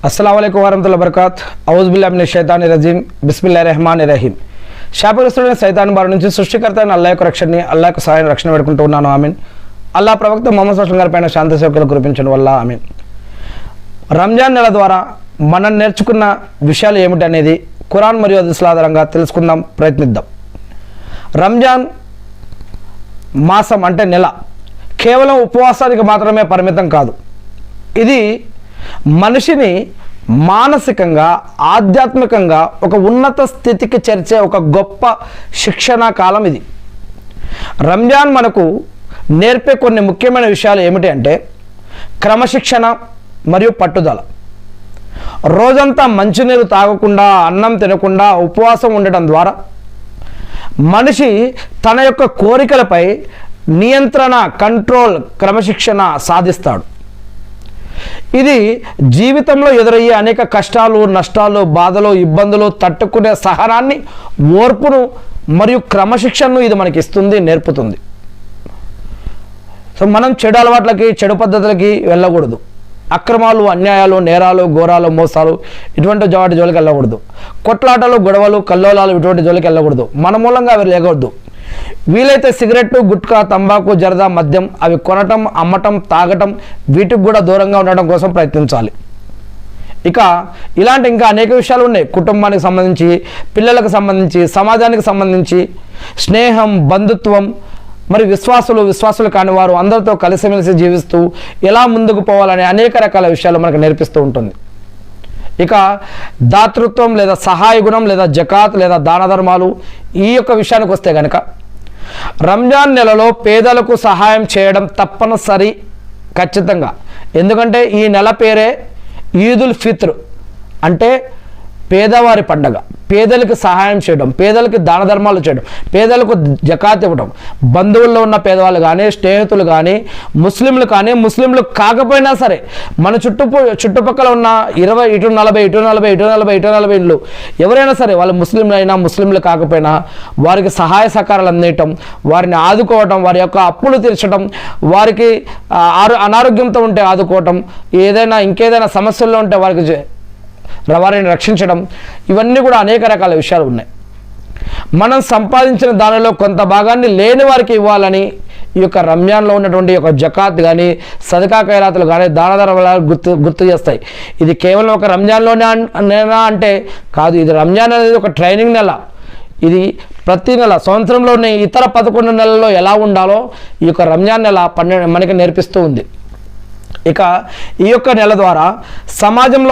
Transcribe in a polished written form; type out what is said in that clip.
अस्सलाम वालेकुम वरहमतुल्लाहि वबरकातुहू औज़ुबिल्लाहि मिनश शैतानिर रजीम बिस्मिल्लाहिर रहमानिर रहीम శాపగ్రస్తుడైన సైతాన్ బారి నుంచి సృష్టికర్త అయిన అల్లాహ్ యొక్క రక్షణని అల్లాహ్ యొక్క సహాయం రక్షణ వేడుకుంటూ ఉన్నాను ఆమీన్. అల్లాహ్ ప్రవక్త ముహమ్మద్ సల్లల్లాహు అలైహి వసల్లం గారి పైన శాంతి సేవకులు కురిపించడం వల్ల ఆమీన్. రంజాన్ నెల ద్వారా మనం నేర్చుకున్న విషయాలు ఏమిటి అనేది ఖురాన్ మరియు హదీసుల ఆధారంగా తెలుసుకుందాం, ప్రయత్నిద్దాం. రంజాన్ మాసం అంటే నెల కేవలం ఉపవాసానికి మాత్రమే పరిమితం కాదు. ఇది మనిషిని మానసికంగా ఆధ్యాత్మికంగా ఒక ఉన్నత స్థితికి చేర్చే ఒక గొప్ప శిక్షణా కాలం ఇది. రంజాన్ మనకు నేర్పే కొన్ని ముఖ్యమైన విషయాలు ఏమిటి అంటే క్రమశిక్షణ మరియు పట్టుదల. రోజంతా మంచినీరు తాగకుండా అన్నం తినకుండా ఉపవాసం ఉండటం ద్వారా మనిషి తన యొక్క కోరికలపై నియంత్రణ, కంట్రోల్, క్రమశిక్షణ సాధిస్తాడు. ఇది జీవితంలో ఎదురయ్యే అనేక కష్టాలు, నష్టాలు, బాధలు, ఇబ్బందులు తట్టుకునే సహనాన్ని, ఓర్పును మరియు క్రమశిక్షణను ఇది మనకి ఇస్తుంది, నేర్పుతుంది. సో మనం చెడు అలవాట్లకి, చెడు పద్ధతులకి వెళ్ళకూడదు. అక్రమాలు, అన్యాయాలు, నేరాలు, ఘోరాలు, మోసాలు ఇటువంటి వాటి జోలికి వెళ్ళకూడదు. కొట్లాటలు, గొడవలు, కల్లోలాలు ఇటువంటి జోలికి వెళ్ళకూడదు. మన మూలంగా అవి లేకూడదు. వీలైతే సిగరెట్టు, గుట్కా, తంబాకు, జరదా, మద్యం అవి కొనటం, అమ్మటం, తాగటం వీటికి కూడా దూరంగా ఉండడం కోసం ప్రయత్నించాలి. ఇక ఇలాంటి ఇంకా అనేక విషయాలు ఉన్నాయి. కుటుంబానికి సంబంధించి, పిల్లలకు సంబంధించి, సమాజానికి సంబంధించి స్నేహం, బంధుత్వం మరి విశ్వాసులు కాని వారు అందరితో కలిసిమెలిసి జీవిస్తూ ఎలా ముందుకు పోవాలనే అనేక రకాల విషయాలు మనకు నేర్పిస్తూ ఉంటుంది. ఇక దాతృత్వం లేదా సహాయ గుణం లేదా జకాత్ లేదా దాన ధర్మాలు ఈ యొక్క విషయానికి వస్తే కనుక రంజాన్ నెలలో పేదలకు సహాయం చేయడం తప్పనిసరి, ఖచ్చితంగా. ఎందుకంటే ఈ నెల పేరే ఈదుల్ ఫిత్ర్ అంటే పేదవారి పండగ. పేదలకు సహాయం చేయడం, పేదలకు దాన ధర్మాలు చేయడం, పేదలకు జకాత్ ఇవ్వడం, బంధువుల్లో ఉన్న పేదవాళ్ళు కానీ, స్నేహితులు కానీ, ముస్లింలు కానీ, ముస్లింలు కాకపోయినా సరే మన చుట్టుపక్కల ఉన్న 20 ఇటు 40 ఇళ్ళు ఎవరైనా సరే వాళ్ళు ముస్లింలు అయినా ముస్లింలు కాకపోయినా వారికి సహాయ సహకారాలు అందించడం, వారిని ఆదుకోవడం, వారి యొక్క అప్పులు తీర్చడం, వారికి అనారోగ్యంతో ఉంటే ఆదుకోవటం, ఇంకేదైనా సమస్యల్లో ఉంటే వారిని రక్షించడం, ఇవన్నీ కూడా అనేక రకాల విషయాలు ఉన్నాయి. మనం సంపాదించిన దానిలో కొంత భాగాన్ని లేని వారికి ఇవ్వాలని ఈ యొక్క రంజాన్లో ఉన్నటువంటి ఒక జకాత్ కానీ, సదకా ఖైరాతులు కానీ, దాన ధర్మాలు గుర్తు చేస్తాయి. ఇది కేవలం ఒక రంజాన్లోనే అంటే కాదు. ఇది రంజాన్ అనేది ఒక ట్రైనింగ్ నెల. ఇది ప్రతి నెల, సంవత్సరంలోని ఇతర 11 నెలల్లో ఎలా ఉండాలో ఈ యొక్క రంజాన్ నెల మనకి నేర్పిస్తూ ఉంది. ఇక ఈ యొక్క నెల ద్వారా సమాజంలో